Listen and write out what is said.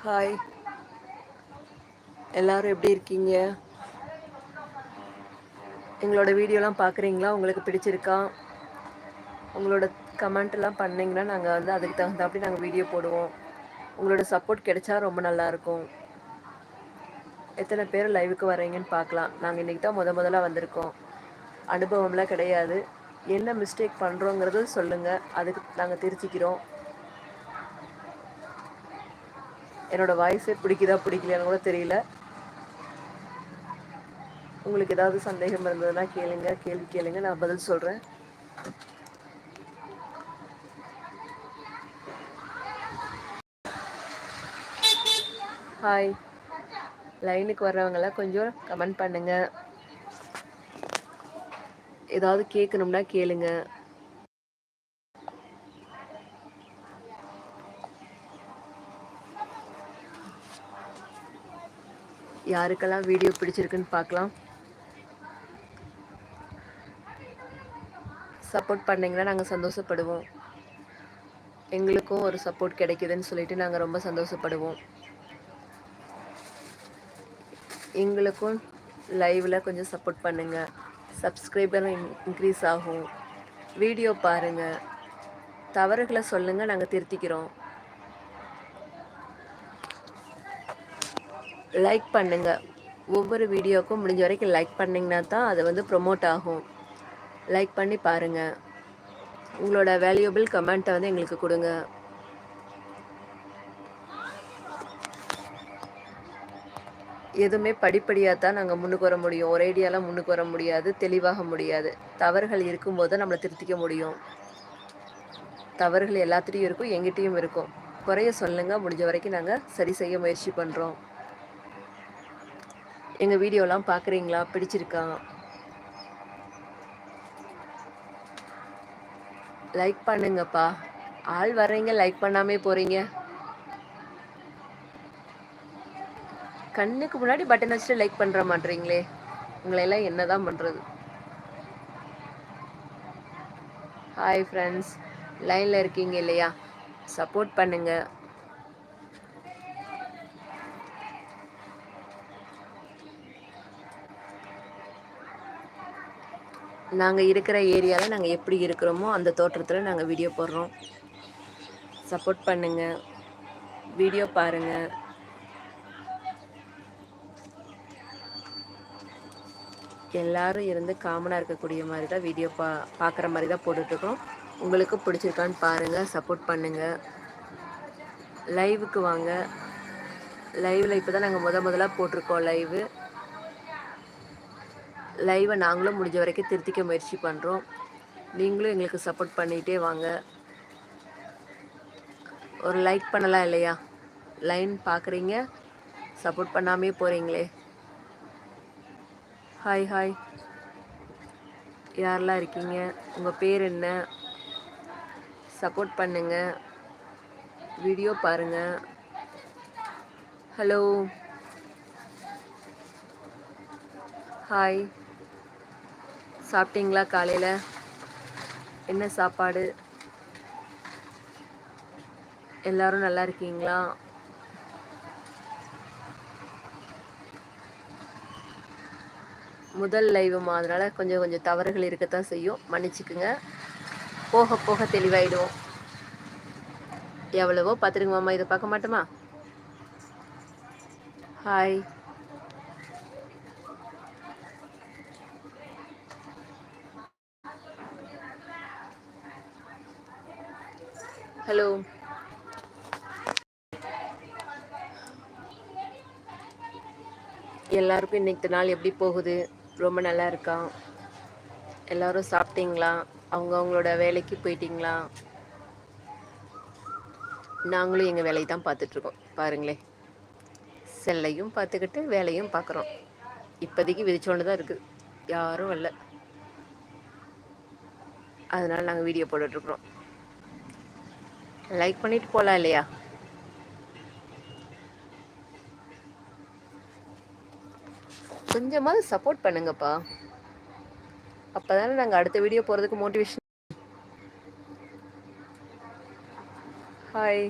Hi, எல்லாரும் எப்படி இருக்கீங்க? எங்களோட வீடியோலாம் பார்க்குறீங்களா? உங்களுக்கு பிடிச்சிருக்கா? உங்களோட கமெண்ட்லாம் பண்ணிங்கன்னா நாங்கள் வந்து அதுக்கு தகுந்தாப்படி நாங்கள் வீடியோ போடுவோம். உங்களோட சப்போர்ட் கிடைச்சா ரொம்ப நல்லாயிருக்கும். எத்தனை பேர் லைவுக்கு வரீங்கன்னு பார்க்கலாம். நாங்கள் இன்றைக்கி தான் முதல்ல வந்திருக்கோம். அனுபவம்லாம் கிடையாது. என்ன மிஸ்டேக் பண்ணுறோங்கிறது சொல்லுங்கள், அதுக்கு நாங்கள் திருத்திக்கிறோம். என்னோடய வாய்ஸே பிடிக்குதா பிடிக்கலையான்னு கூட தெரியல. உங்களுக்கு ஏதாவது சந்தேகம் இருந்ததுன்னா கேள்வி கேளுங்க, நான் பதில் சொல்கிறேன். ஹாய், லைனுக்கு வர்றவங்களாம் கொஞ்சம் கமெண்ட் பண்ணுங்க. ஏதாவது கேட்கணும்னா கேளுங்க. யாருக்கெல்லாம் வீடியோ பிடிச்சிருக்குன்னு பார்க்கலாம். சப்போர்ட் பண்ணிங்கன்னா நாங்கள் சந்தோஷப்படுவோம். எங்களுக்கும் ஒரு சப்போர்ட் கிடைக்குதுன்னு சொல்லிட்டு நாங்கள் ரொம்ப சந்தோஷப்படுவோம். எங்களுக்கும் லைவில் கொஞ்சம் சப்போர்ட் பண்ணுங்கள். சப்ஸ்கிரைபர் இன்க்ரீஸ் ஆகும். வீடியோ பாருங்கள், தவறுகளை சொல்லுங்கள், நாங்கள் திருத்திக்கிறோம். லைக் பண்ணுங்கள். ஒவ்வொரு வீடியோக்கும் முடிஞ்ச வரைக்கும் லைக் பண்ணிங்கன்னா தான் அது வந்து ப்ரொமோட் ஆகும். லைக் பண்ணி பாருங்கள். உங்களோட வேல்யூபிள் கமெண்ட்டை வந்து எங்களுக்கு கொடுங்க. எதுவுமே படிப்படியாக தான் நாங்கள் முன்னுக்கு வர முடியும். ஒரேடியாலாம் முன்னுக்கு வர முடியாது, தெளிவாக முடியாது. தவறுகள் இருக்கும்போது தான் நம்மளை திருத்திக்க முடியும். தவறுகள் எல்லாத்துலேயும் இருக்கும், எங்கிட்டையும் இருக்கும். குறைய சொல்லுங்கள், முடிஞ்ச வரைக்கும் நாங்கள் சரி செய்ய முயற்சி பண்ணுறோம். எங்கள் வீடியோலாம் பார்க்குறீங்களா? பிடிச்சிருக்கா? லைக் பண்ணுங்கப்பா. ஆள் வர்றீங்க, லைக் பண்ணாமே போகிறீங்க. கண்ணுக்கு முன்னாடி பட்டன் வச்சுட்டு லைக் பண்ணுற மாட்டீங்களே, உங்களையெல்லாம் என்ன தான் பண்ணுறது? ஹாய் ஃப்ரெண்ட்ஸ், லைனில் இருக்கீங்க இல்லையா? சப்போர்ட் பண்ணுங்கள். நாங்கள் இருக்கிற ஏரியாவில் நாங்கள் எப்படி இருக்கிறோமோ அந்த தோற்றத்தில் நாங்கள் வீடியோ போடுறோம். சப்போர்ட் பண்ணுங்கள், வீடியோ பாருங்கள். எல்லாரும் இருந்து காமனாக இருக்கக்கூடிய மாதிரி தான் வீடியோ பார்க்குற மாதிரி தான் போட்டுட்ருக்கோம். உங்களுக்கு பிடிச்சிருக்கான்னு பாருங்கள், சப்போர்ட் பண்ணுங்கள். லைவுக்கு வாங்க. லைவில் இப்போ தான் நாங்கள் முதலாக போட்டிருக்கோம் லைவை நாங்களும் முடிஞ்ச வரைக்கும் திருத்திக்க முயற்சி பண்ணுறோம். நீங்களும் எங்களுக்கு சப்போர்ட் பண்ணிகிட்டே வாங்க. ஒரு லைக் பண்ணலாம் இல்லையா? லைன் பார்க்குறீங்க, சப்போர்ட் பண்ணாமே போகிறீங்களே. ஹாய் ஹாய், யாரெல்லாம் இருக்கீங்க? உங்கள் பேர் என்ன? சப்போர்ட் பண்ணுங்கள், வீடியோ பாருங்கள். ஹலோ, ஹாய், சாப்பிட்டீங்களா? காலையில் என்ன சாப்பாடு? எல்லாரும் நல்லா இருக்கீங்களா? முதல் லைவுமா, அதனால் கொஞ்சம் தவறுகள் இருக்கத்தான் செய்யும், மன்னிச்சுக்குங்க. போக போக தெளிவாயிடுவோம். எவ்வளவோ பார்த்துருங்க மாமா, இதை பார்க்க மாட்டோமா? Hi, hello. எல்லாருக்கும் இன்னைக்கு நாள் எப்படி போகுது? ரொம்ப நல்லா இருக்கா? எல்லாரும் சாப்பிட்டீங்களா? அவங்களோட வேலைக்கு போயிட்டீங்களா? நாங்களும் எங்கள் வேலையை தான் பார்த்துட்ருக்கோம். பாருங்களேன், செல்லையும் பார்த்துக்கிட்டு வேலையும் பார்க்குறோம். இப்போதைக்கு விதிச்சோண்டு தான் இருக்குது, யாரும் வரல. அதனால் நாங்கள் வீடியோ போட்டுட்ருக்குறோம். லைக் பண்ணிட்டு போகலாம் இல்லையா? கொஞ்சமாவது சப்போர்ட் பண்ணுங்கப்பா. அப்போ தானே நாங்கள் அடுத்த வீடியோ போகிறதுக்கு மோட்டிவேஷன். ஹாய்.